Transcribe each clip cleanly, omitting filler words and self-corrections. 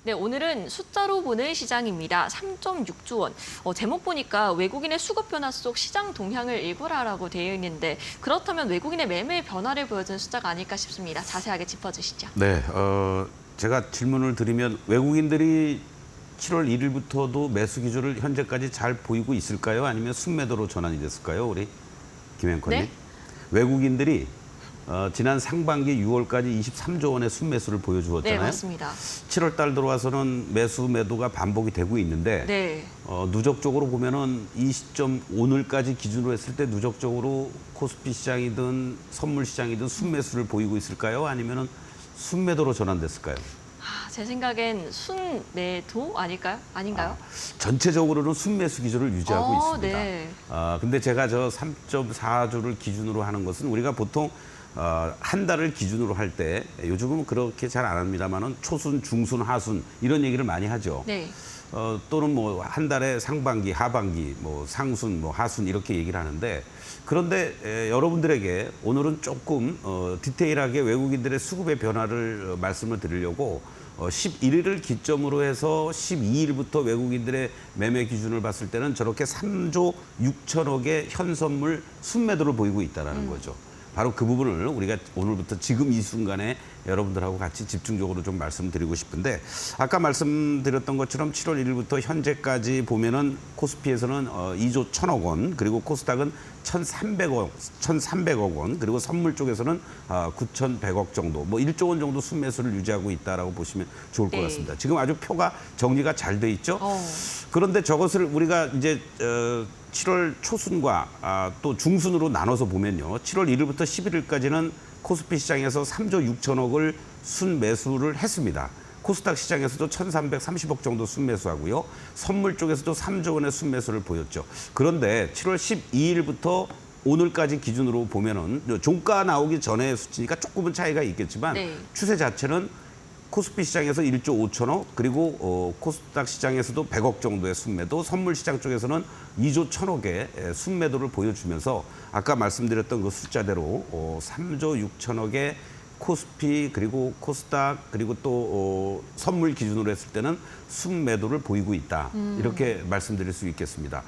네, 오늘은 숫자로 보는 시장입니다. 3.6조 원. 제목 보니까 외국인의 수급 변화 속 시장 동향을 읽으라라고 되어 있는데 그렇다면 외국인의 매매 변화를 보여준 숫자가 아닐까 싶습니다. 자세하게 짚어주시죠. 네, 제가 질문을 드리면 외국인들이 7월 1일부터도 매수 기조를 현재까지 잘 보이고 있을까요? 아니면 순매도로 전환이 됐을까요? 우리 김 앵커님. 네? 외국인들이 지난 상반기 6월까지 23조 원의 순매수를 보여주었잖아요. 네, 맞습니다. 7월 달 들어와서는 매수 매도가 반복이 되고 있는데 네. 누적적으로 보면은 이 시점 오늘까지 기준으로 했을 때 누적적으로 코스피 시장이든 선물 시장이든 순매수를 보이고 있을까요? 아니면은 순매도로 전환됐을까요? 제 생각엔 순매도 아닐까요? 아닌가요? 전체적으로는 순매수 기조를 유지하고 있습니다. 네. 근데 제가 저 3.4주를 기준으로 하는 것은 우리가 보통 한 달을 기준으로 할 때 요즘은 그렇게 잘 안 합니다만은 초순, 중순, 하순 이런 얘기를 많이 하죠. 네. 또는 뭐 한 달에 상반기, 하반기, 뭐 상순, 뭐 하순 이렇게 얘기를 하는데 그런데 여러분들에게 오늘은 조금 디테일하게 외국인들의 수급의 변화를 말씀을 드리려고 11일을 기점으로 해서 12일부터 외국인들의 매매 기준을 봤을 때는 저렇게 3조 6천억의 현선물 순매도를 보이고 있다는 거죠. 바로 그 부분을 우리가 오늘부터 지금 이 순간에 여러분들하고 같이 집중적으로 좀 말씀드리고 싶은데 아까 말씀드렸던 것처럼 7월 1일부터 현재까지 보면은 코스피에서는 2조 1천억 원 그리고 코스닥은 1,300억 원 그리고 선물 쪽에서는 9,100억 정도 뭐 1조 원 정도 순매수를 유지하고 있다라고 보시면 좋을 것 네. 같습니다. 지금 아주 표가 정리가 잘 돼 있죠. 그런데 저것을 우리가 이제 7월 초순과 또 중순으로 나눠서 보면요. 7월 1일부터 11일까지는 코스피 시장에서 3조 6천억을 순매수를 했습니다. 코스닥 시장에서도 1,330억 정도 순매수하고요. 선물 쪽에서도 3조 원의 순매수를 보였죠. 그런데 7월 12일부터 오늘까지 기준으로 보면은 종가 나오기 전의 수치니까 조금은 차이가 있겠지만 네. 추세 자체는 코스피 시장에서 1조 5천억 그리고 코스닥 시장에서도 100억 정도의 순매도 선물 시장 쪽에서는 2조 1천억의 순매도를 보여주면서 아까 말씀드렸던 그 숫자대로 3조 6천억의 코스피 그리고 코스닥 그리고 또 선물 기준으로 했을 때는 순매도를 보이고 있다. 이렇게 말씀드릴 수 있겠습니다.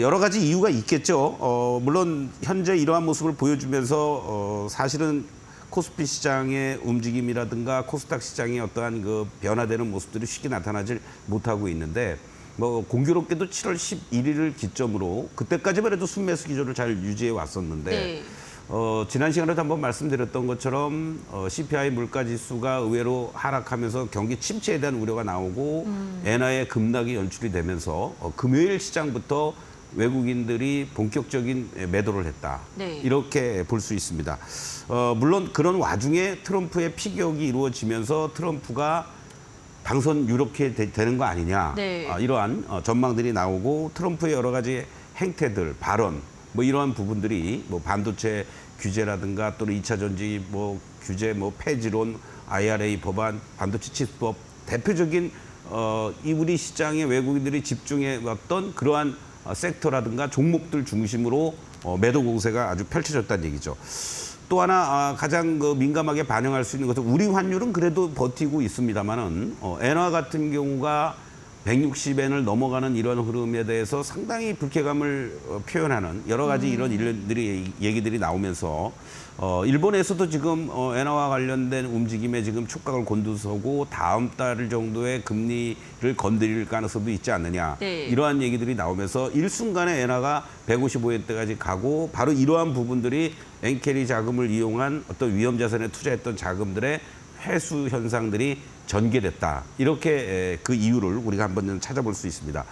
여러 가지 이유가 있겠죠. 물론 현재 이러한 모습을 보여주면서 사실은 코스피 시장의 움직임이라든가 코스닥 시장의 어떠한 그 변화되는 모습들이 쉽게 나타나질 못하고 있는데 뭐 공교롭게도 7월 11일을 기점으로 그때까지만 해도 순매수 기조를 잘 유지해 왔었는데 네. 지난 시간에도 한번 말씀드렸던 것처럼 CPI 물가지수가 의외로 하락하면서 경기 침체에 대한 우려가 나오고 엔화의 급락이 연출이 되면서 금요일 시장부터 외국인들이 본격적인 매도를 했다. 네. 이렇게 볼 수 있습니다. 물론 그런 와중에 트럼프의 피격이 이루어지면서 트럼프가 당선 이렇게 되는 거 아니냐. 네. 이러한 전망들이 나오고 트럼프의 여러 가지 행태들, 발언 뭐 이러한 부분들이 뭐 반도체 규제라든가 또는 2차 전지 뭐 규제 뭐 폐지론, IRA 법안, 반도체 칩법 대표적인 이 우리 시장에 외국인들이 집중해 왔던 그러한 섹터라든가 종목들 중심으로 매도 공세가 아주 펼쳐졌다는 얘기죠. 또 하나 가장 민감하게 반영할 수 있는 것은 우리 환율은 그래도 버티고 있습니다만은 엔화 같은 경우가 160엔을 넘어가는 이런 흐름에 대해서 상당히 불쾌감을 표현하는 여러 가지 이런 일들이 얘기들이 나오면서 일본에서도 지금 엔화와 관련된 움직임에 지금 촉각을 곤두서고 다음 달 정도의 금리를 건드릴 가능성도 있지 않느냐. 네. 이러한 얘기들이 나오면서 일순간에 엔화가 155엔대까지 가고 바로 이러한 부분들이 엔캐리 자금을 이용한 어떤 위험자산에 투자했던 자금들의 회수 현상들이 전개됐다. 이렇게 그 이유를 우리가 한번 찾아볼 수 있습니다.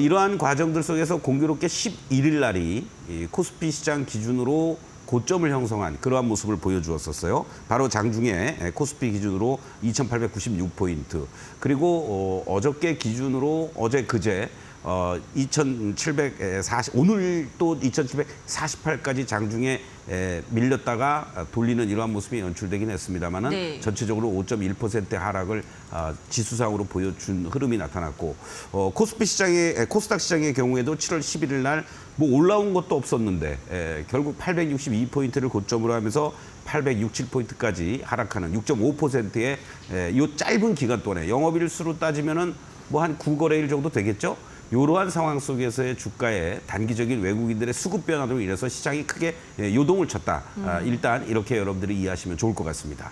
이러한 과정들 속에서 공교롭게 11일 날이 코스피 시장 기준으로 고점을 형성한 그러한 모습을 보여주었었어요. 바로 장중에 코스피 기준으로 2,896포인트. 그리고 어저께 기준으로 어제 그제 오늘 또 2,748까지 장중에 밀렸다가 돌리는 이러한 모습이 연출되긴 했습니다만은 네. 전체적으로 5.1%의 하락을 지수상으로 보여준 흐름이 나타났고 코스닥 시장의 경우에도 7월 11일 날 뭐 올라온 것도 없었는데 결국 862포인트를 고점으로 하면서 867포인트까지 하락하는 6.5%의 이 짧은 기간 동안에 영업일수로 따지면은 뭐 한 9거래일 정도 되겠죠? 이러한 상황 속에서의 주가의 단기적인 외국인들의 수급 변화로 인해서 시장이 크게 요동을 쳤다. 일단 이렇게 여러분들이 이해하시면 좋을 것 같습니다.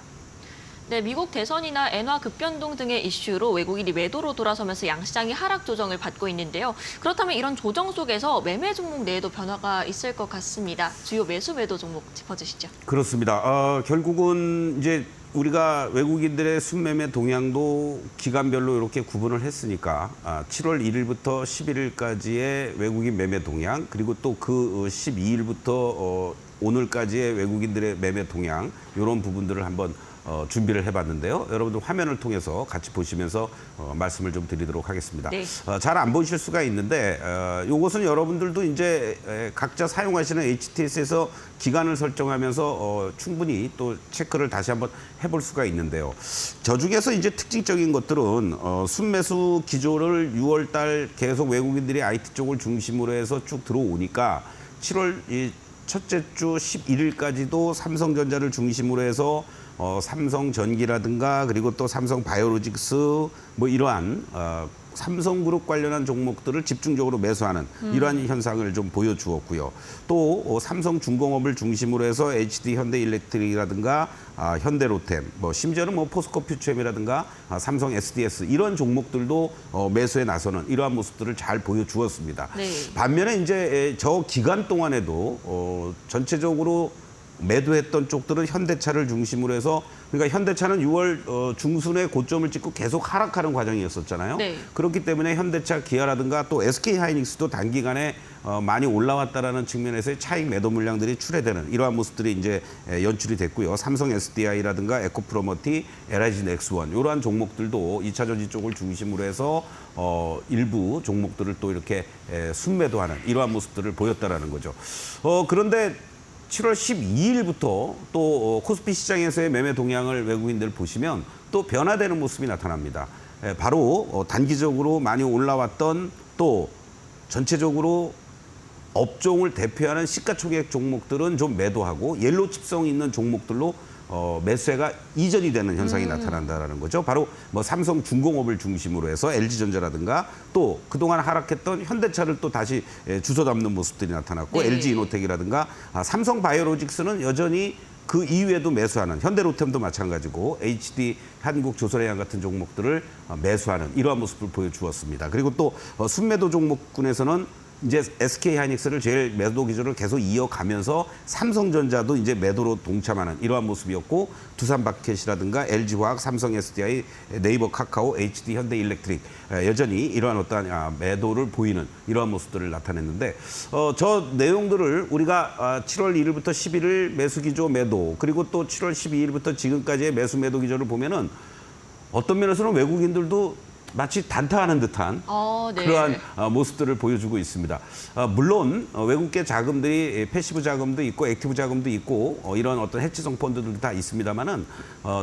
네, 미국 대선이나 엔화 급변동 등의 이슈로 외국인이 매도로 돌아서면서 양시장이 하락 조정을 받고 있는데요. 그렇다면 이런 조정 속에서 매매 종목 내에도 변화가 있을 것 같습니다. 주요 매수 매도 종목 짚어주시죠. 그렇습니다. 결국은 이제 우리가 외국인들의 순매매 동향도 기간별로 이렇게 구분을 했으니까 7월 1일부터 11일까지의 외국인 매매 동향, 그리고 또 그 12일부터 오늘까지의 외국인들의 매매 동향, 이런 부분들을 한번 준비를 해봤는데요. 여러분들 화면을 통해서 같이 보시면서 말씀을 좀 드리도록 하겠습니다. 네. 잘 안 보실 수가 있는데 이것은 여러분들도 이제 각자 사용하시는 HTS에서 기간을 설정하면서 충분히 또 체크를 다시 한번 해볼 수가 있는데요. 저 중에서 이제 특징적인 것들은 순매수 기조를 6월 달 계속 외국인들이 IT 쪽을 중심으로 해서 쭉 들어오니까 7월 첫째 주 11일까지도 삼성전자를 중심으로 해서 삼성전기라든가 그리고 또 삼성바이오로직스 뭐 이러한 삼성그룹 관련한 종목들을 집중적으로 매수하는 이러한 현상을 좀 보여주었고요. 또 삼성중공업을 중심으로 해서 HD 현대일렉트릭이라든가 현대로템, 뭐 심지어는 뭐 포스코퓨처엠이라든가 삼성 SDS 이런 종목들도 매수에 나서는 이러한 모습들을 잘 보여주었습니다. 네. 반면에 이제 저 기간 동안에도 전체적으로 매도했던 쪽들은 현대차를 중심으로 해서, 그러니까 현대차는 6월 중순에 고점을 찍고 계속 하락하는 과정이었었잖아요. 네. 그렇기 때문에 현대차, 기아라든가 또 SK하이닉스도 단기간에 많이 올라왔다라는 측면에서의 차익 매도 물량들이 출회되는 이러한 모습들이 이제 연출이 됐고요. 삼성 SDI라든가 에코프로머티, LIG 넥스원 이러한 종목들도 2차 전지 쪽을 중심으로 해서 일부 종목들을 또 이렇게 순매도하는 이러한 모습들을 보였다라는 거죠. 그런데 7월 12일부터 또 코스피 시장에서의 매매 동향을 외국인들 보시면 또 변화되는 모습이 나타납니다. 바로 단기적으로 많이 올라왔던 또 전체적으로 업종을 대표하는 시가총액 종목들은 좀 매도하고 옐로우 칩성 있는 종목들로 매수세가 이전이 되는 현상이 나타난다는 거죠. 바로 뭐 삼성중공업을 중심으로 해서 LG전자라든가 또 그동안 하락했던 현대차를 또 다시 주워 담는 모습들이 나타났고 네. LG이노텍이라든가 삼성바이오로직스는 여전히 그 이후에도 매수하는, 현대로템도 마찬가지고 HD 한국조선해양 같은 종목들을 매수하는 이러한 모습을 보여주었습니다. 그리고 또 순매도 종목군에서는 이제 SK하이닉스를 제일 매도 기조를 계속 이어가면서 삼성전자도 이제 매도로 동참하는 이러한 모습이었고, 두산바켓이라든가 LG화학, 삼성 SDI, 네이버 카카오, HD 현대일렉트릭 여전히 이러한 어떠한 매도를 보이는 이러한 모습들을 나타냈는데, 저 내용들을 우리가 7월 1일부터 11일 매수 기조 매도, 그리고 또 7월 12일부터 지금까지의 매수 매도 기조를 보면은 어떤 면에서는 외국인들도 마치 단타하는 듯한 네. 그러한 모습들을 보여주고 있습니다. 물론 외국계 자금들이 패시브 자금도 있고 액티브 자금도 있고 이런 어떤 해치성 펀드들도 다 있습니다만은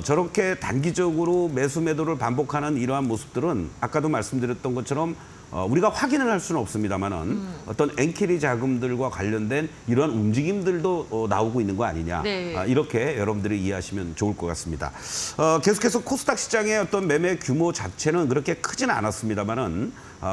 저렇게 단기적으로 매수 매도를 반복하는 이러한 모습들은 아까도 말씀드렸던 것처럼 우리가 확인을 할 수는 없습니다만은 어떤 엔캐리 자금들과 관련된 이러한 움직임들도 나오고 있는 거 아니냐. 네. 이렇게 여러분들이 이해하시면 좋을 것 같습니다. 계속해서 코스닥 시장의 어떤 매매 규모 자체는 그렇게 크지는 않았습니다만은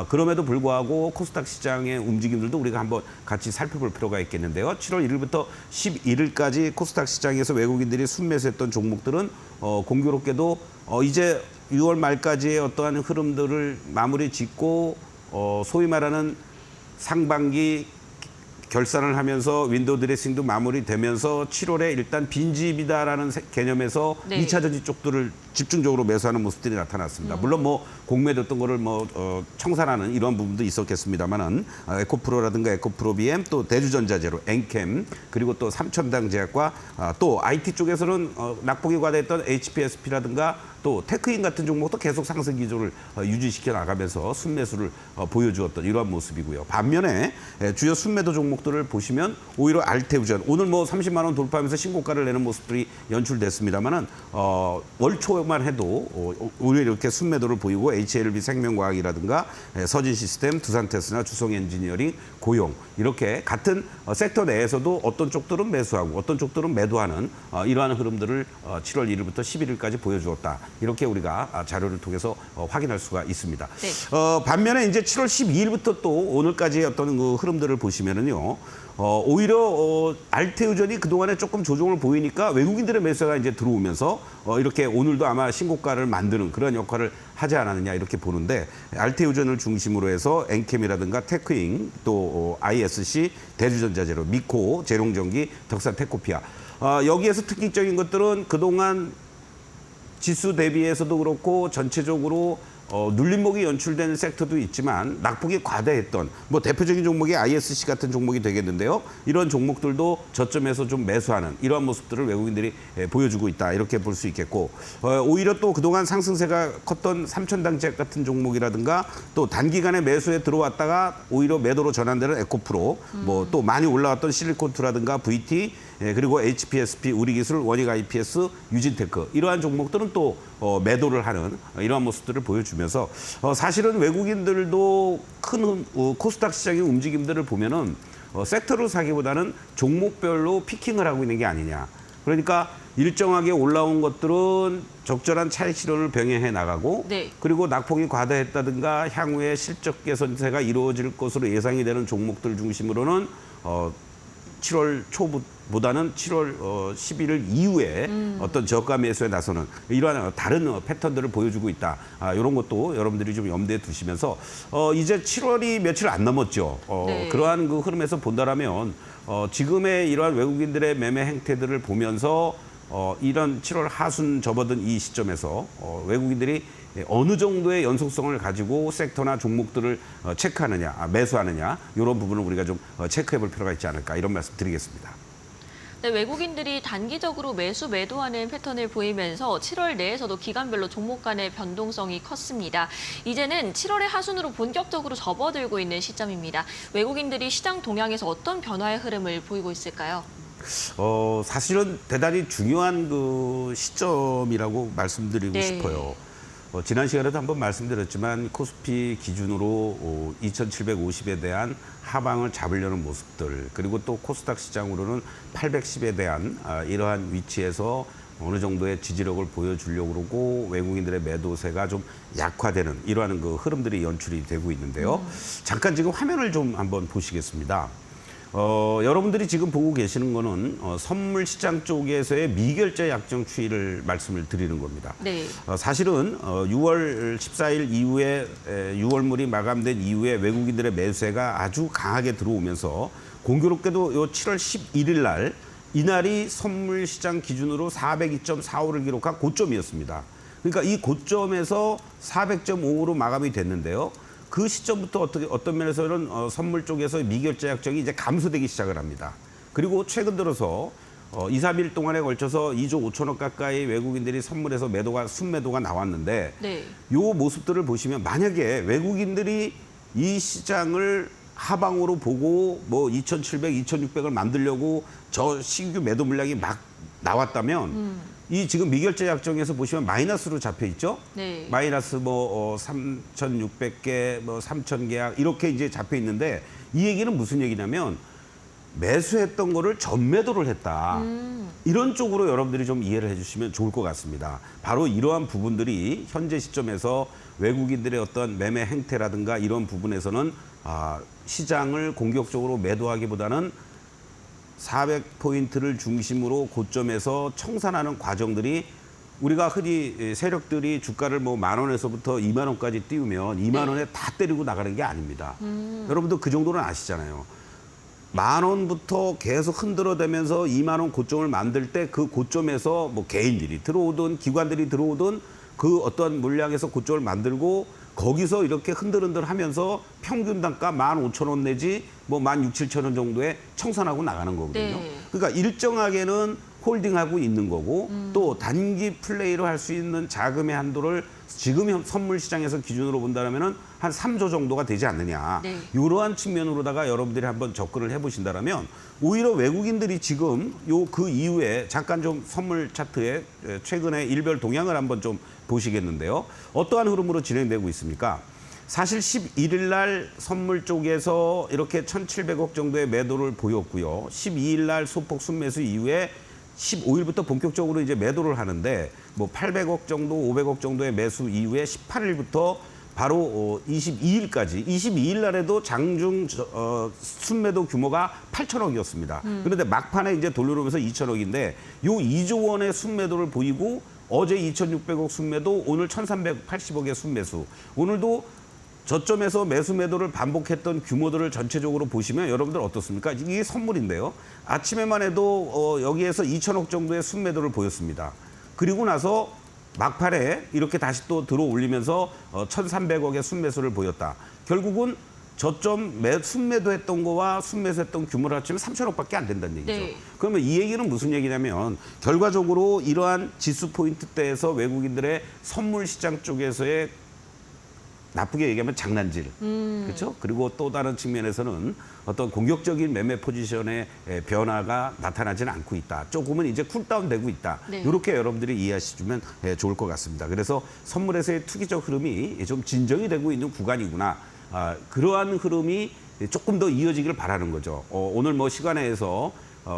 그럼에도 불구하고 코스닥 시장의 움직임들도 우리가 한번 같이 살펴볼 필요가 있겠는데요. 7월 1일부터 11일까지 코스닥 시장에서 외국인들이 순매수했던 종목들은 공교롭게도 이제 6월 말까지의 어떠한 흐름들을 마무리 짓고 소위 말하는 상반기 결산을 하면서 윈도우 드레싱도 마무리되면서 7월에 일단 빈집이다라는 개념에서 네. 2차 전지 쪽들을 집중적으로 매수하는 모습들이 나타났습니다. 물론 뭐 공매도했던 거를 청산하는 이런 부분도 있었겠습니다만은 에코프로라든가 에코프로비엠 또 대주전자재료 엔캠 그리고 또 삼천당 제약과 또 IT 쪽에서는 낙폭이 과다했던 HPSP라든가 또 테크인 같은 종목도 계속 상승 기조를 유지시켜 나가면서 순매수를 보여주었던 이러한 모습이고요. 반면에 주요 순매도 종목들을 보시면 오히려 알테우전 오늘 뭐 30만 원 돌파하면서 신고가를 내는 모습들이 연출됐습니다만은 월 초만 해도 오히려 이렇게 순매도를 보이고 HLB 생명과학이라든가 서진시스템, 두산테스나 주성엔지니어링, 고용 이렇게 같은 섹터 내에서도 어떤 쪽들은 매수하고 어떤 쪽들은 매도하는 이러한 흐름들을 7월 1일부터 11일까지 보여주었다. 이렇게 우리가 자료를 통해서 확인할 수가 있습니다. 네. 반면에 이제 7월 12일부터 또 오늘까지의 어떤 그 흐름들을 보시면은요. 오히려 알테우전이 그동안에 조금 조정을 보이니까 외국인들의 매수가 이제 들어오면서 이렇게 오늘도 아마 신고가를 만드는 그런 역할을 하지 않았느냐 이렇게 보는데 알테우전을 중심으로 해서 엔캠이라든가 테크잉 또 ISC 대주전자재료 미코 재롱전기 덕산 테코피아 여기에서 특징적인 것들은 그동안 지수 대비해서도 그렇고 전체적으로 눌림목이 연출되는 섹터도 있지만 낙폭이 과다했던 뭐 대표적인 종목이 ISC 같은 종목이 되겠는데요. 이런 종목들도 저점에서 좀 매수하는 이러한 모습들을 외국인들이 보여주고 있다 이렇게 볼 수 있겠고 오히려 또 그동안 상승세가 컸던 삼천당 제약 같은 종목이라든가 또 단기간에 매수에 들어왔다가 오히려 매도로 전환되는 에코프로 뭐 또 많이 올라왔던 실리콘투라든가 VT 그리고 HPSP, 우리기술, 원익 IPS, 유진테크 이러한 종목들은 또 매도를 하는 이러한 모습들을 보여주면서 사실은 외국인들도 큰 코스닥 시장의 움직임들을 보면은 섹터를 사기보다는 종목별로 피킹을 하고 있는 게 아니냐. 그러니까 일정하게 올라온 것들은 적절한 차익 실현을 병행해 나가고 네. 그리고 낙폭이 과다했다든가 향후에 실적 개선세가 이루어질 것으로 예상이 되는 종목들 중심으로는 7월 초보다는 7월 11일 이후에 어떤 저가 매수에 나서는 이러한 다른 패턴들을 보여주고 있다. 이런 것도 여러분들이 좀 염두에 두시면서 이제 7월이 며칠 안 남았죠. 네. 그러한 그 흐름에서 본다라면 지금의 이러한 외국인들의 매매 행태들을 보면서 이런 7월 하순 접어든 이 시점에서 외국인들이 어느 정도의 연속성을 가지고 섹터나 종목들을 체크하느냐, 매수하느냐 이런 부분을 우리가 좀 체크해 볼 필요가 있지 않을까 이런 말씀 드리겠습니다. 네, 외국인들이 단기적으로 매수, 매도하는 패턴을 보이면서 7월 내에서도 기간별로 종목 간의 변동성이 컸습니다. 이제는 7월의 하순으로 본격적으로 접어들고 있는 시점입니다. 외국인들이 시장 동향에서 어떤 변화의 흐름을 보이고 있을까요? 사실은 대단히 중요한 그 시점이라고 말씀드리고 네. 싶어요. 지난 시간에도 한번 말씀드렸지만 코스피 기준으로 2,750에 대한 하방을 잡으려는 모습들 그리고 또 코스닥 시장으로는 810에 대한 이러한 위치에서 어느 정도의 지지력을 보여주려고 그러고 외국인들의 매도세가 좀 약화되는 이러한 그 흐름들이 연출이 되고 있는데요. 잠깐 지금 화면을 좀 한번 보시겠습니다. 여러분들이 지금 보고 계시는 거는 선물 시장 쪽에서의 미결제 약정 추이를 말씀을 드리는 겁니다. 네. 사실은 6월 14일 이후에 6월물이 마감된 이후에 외국인들의 매수세가 아주 강하게 들어오면서 공교롭게도 요 7월 11일 날 이날이 선물 시장 기준으로 402.45를 기록한 고점이었습니다. 그러니까 이 고점에서 400.5로 마감이 됐는데요. 그 시점부터 어떤 면에서는 선물 쪽에서 미결제 약정이 이제 감소되기 시작을 합니다. 그리고 최근 들어서 2, 3일 동안에 걸쳐서 2조 5천억 가까이 외국인들이 선물에서 순매도가 나왔는데 네. 이 모습들을 보시면 만약에 외국인들이 이 시장을 하방으로 보고 뭐 2,700, 2,600을 만들려고 저 신규 매도 물량이 막 나왔다면 이 지금 미결제 약정에서 보시면 마이너스로 잡혀 있죠. 네. 마이너스 3,600개, 3,000계약 이렇게 이제 잡혀 있는데 이 얘기는 무슨 얘기냐면 매수했던 거를 전매도를 했다. 이런 쪽으로 여러분들이 좀 이해를 해주시면 좋을 것 같습니다. 바로 이러한 부분들이 현재 시점에서 외국인들의 어떤 매매 행태라든가 이런 부분에서는 시장을 공격적으로 매도하기보다는 400포인트를 중심으로 고점에서 청산하는 과정들이 우리가 흔히 세력들이 주가를 뭐 10,000원에서부터 20,000원까지 띄우면 20,000원에 다 때리고 나가는 게 아닙니다. 여러분도 그 정도는 아시잖아요. 10,000원부터 계속 흔들어대면서 2만 원 고점을 만들 때 그 고점에서 뭐 개인들이 들어오든 기관들이 들어오든 그 어떤 물량에서 고점을 만들고 거기서 이렇게 흔들흔들하면서 평균 단가 15,000원 내지 뭐 16,000, 7,000원 정도에 청산하고 나가는 거거든요. 네. 그러니까 일정하게는 홀딩하고 있는 거고 또 단기 플레이로 할 수 있는 자금의 한도를 지금 선물 시장에서 기준으로 본다면은 한 3조 정도가 되지 않느냐. 네. 이러한 측면으로다가 여러분들이 한번 접근을 해보신다면 오히려 외국인들이 지금 그 이후에 잠깐 좀 선물 차트에 최근에 일별 동향을 한번 좀 보시겠는데요. 어떠한 흐름으로 진행되고 있습니까? 사실 11일 날 선물 쪽에서 이렇게 1,700억 정도의 매도를 보였고요. 12일 날 소폭 순매수 이후에 15일부터 본격적으로 이제 매도를 하는데 뭐 800억 정도, 500억 정도의 매수 이후에 18일부터 바로 22일까지 22일 날에도 장중 순매도 규모가 8천억이었습니다. 그런데 막판에 이제 돌려오면서 2천억인데 요 2조 원의 순매도를 보이고 어제 2,600억 순매도, 오늘 1,380억의 순매수. 오늘도 저점에서 매수 매도를 반복했던 규모들을 전체적으로 보시면 여러분들 어떻습니까? 이게 선물인데요. 아침에만 해도 여기에서 2천억 정도의 순매도를 보였습니다. 그리고 나서 막판에 이렇게 다시 또 들어 올리면서 1,300억의 순매수를 보였다. 결국은 저점 순매도했던 거와 순매수했던 규모를 합치면 3천억밖에 안 된다는 얘기죠. 네. 그러면 이 얘기는 무슨 얘기냐면 결과적으로 이러한 지수 포인트대에서 외국인들의 선물 시장 쪽에서의 나쁘게 얘기하면 장난질, 그렇죠? 그리고 또 다른 측면에서는 어떤 공격적인 매매 포지션의 변화가 나타나지는 않고 있다. 조금은 이제 쿨다운되고 있다. 네. 이렇게 여러분들이 이해하시면 좋을 것 같습니다. 그래서 선물에서의 투기적 흐름이 좀 진정이 되고 있는 구간이구나. 그러한 흐름이 조금 더 이어지기를 바라는 거죠. 오늘 뭐 시간에서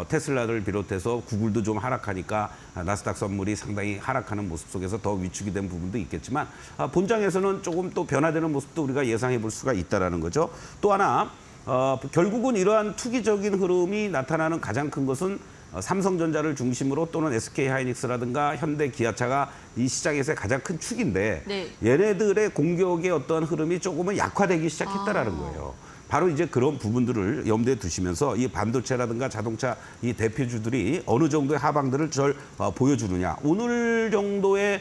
테슬라를 비롯해서 구글도 좀 하락하니까 나스닥 선물이 상당히 하락하는 모습 속에서 더 위축이 된 부분도 있겠지만 본장에서는 조금 또 변화되는 모습도 우리가 예상해 볼 수가 있다라는 거죠. 또 하나 결국은 이러한 투기적인 흐름이 나타나는 가장 큰 것은 삼성전자를 중심으로 또는 SK하이닉스라든가 현대, 기아차가 이 시장에서의 가장 큰 축인데 네. 얘네들의 공격의 어떠한 흐름이 조금은 약화되기 시작했다라는 거예요. 바로 이제 그런 부분들을 염두에 두시면서 이 반도체라든가 자동차 이 대표주들이 어느 정도의 하방들을 보여주느냐. 오늘 정도의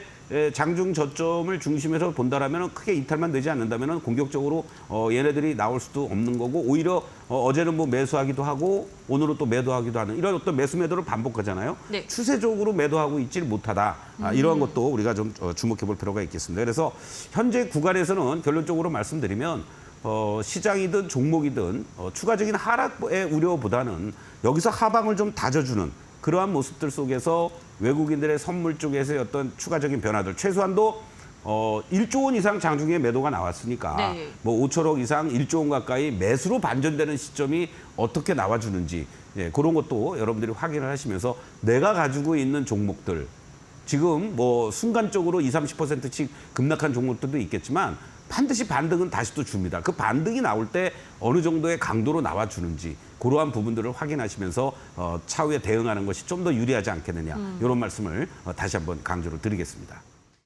장중 저점을 중심에서 본다라면 크게 이탈만 되지 않는다면 공격적으로 얘네들이 나올 수도 없는 거고 오히려 어제는 뭐 매수하기도 하고 오늘은 또 매도하기도 하는 이런 어떤 매수 매도를 반복하잖아요. 네. 추세적으로 매도하고 있질 못하다. 이러한 것도 우리가 좀 주목해 볼 필요가 있겠습니다. 그래서 현재 구간에서는 결론적으로 말씀드리면 시장이든 종목이든 추가적인 하락의 우려보다는 여기서 하방을 좀 다져주는 그러한 모습들 속에서 외국인들의 선물 쪽에서의 어떤 추가적인 변화들 최소한도 1조 원 이상 장중에 매도가 나왔으니까 네. 뭐 5천억 이상 1조 원 가까이 매수로 반전되는 시점이 어떻게 나와주는지 그런 것도 여러분들이 확인을 하시면서 내가 가지고 있는 종목들 지금 뭐 순간적으로 20, 30%씩 급락한 종목들도 있겠지만 반드시 반등은 다시 또 줍니다. 그 반등이 나올 때 어느 정도의 강도로 나와주는지 그러한 부분들을 확인하시면서 차후에 대응하는 것이 좀 더 유리하지 않겠느냐 이런 말씀을 다시 한번 강조를 드리겠습니다.